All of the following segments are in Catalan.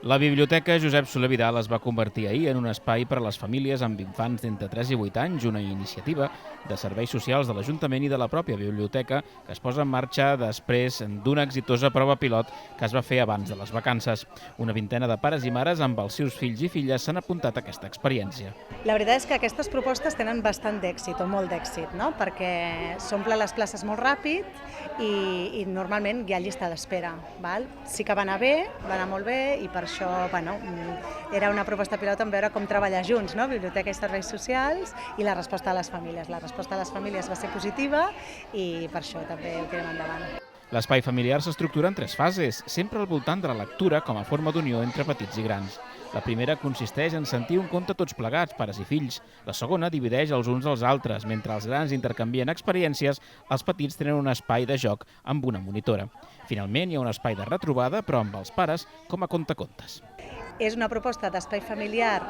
La Biblioteca Josep Soler Vidal es va convertir ahir en un espai per a les famílies amb infants d'entre 3 i 8 anys, una iniciativa de serveis socials de l'Ajuntament i de la pròpia biblioteca que es posa en marxa després d'una exitosa prova pilot que es va fer abans de les vacances. Una vintena de pares i mares amb els seus fills i filles s'han apuntat a aquesta experiència. La veritat és que aquestes propostes tenen bastant d'èxit o molt d'èxit, no? Perquè s'omple les places molt ràpid i normalment hi ha llista d'espera. Sí que va anar bé, va anar molt bé i per això era una proposta pilot en veure com treballar junts, no? Biblioteca i serveis socials i la resposta a les famílies. La resposta a les famílies va ser positiva i per això també ho tirem endavant. L'espai familiar s'estructura en 3 fases, sempre al voltant de la lectura com a forma d'unió entre petits i grans. La primera consisteix en sentir un conte tots plegats, pares i fills. La segona divideix els uns als altres. Mentre els grans intercanvien experiències, els petits tenen un espai de joc amb una monitora. Finalment, hi ha un espai de retrobada, però amb els pares com a contacontes. És una proposta d'espai familiar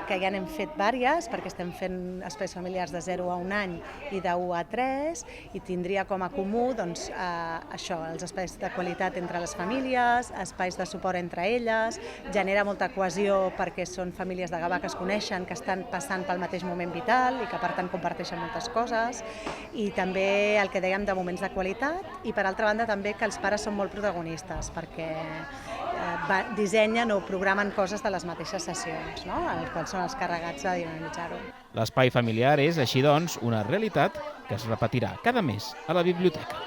que ja n'hem fet diverses, perquè estem fent espais familiars de 0 a 1 any i de 1 a 3, i tindria com a comú això, els espais de qualitat entre les famílies, espais de suport entre elles, genera molta cohesió perquè són famílies de Gavà que es coneixen, que estan passant pel mateix moment vital i que per tant comparteixen moltes coses, i també el que dèiem de moments de qualitat, i per altra banda també que els pares són molt protagonistes perquè dissenyen o programen coses de les mateixes sessions, no? Els quals són els carregats de dinamitzar-ho. L'espai familiar és, així doncs, una realitat que es repetirà cada mes a la biblioteca.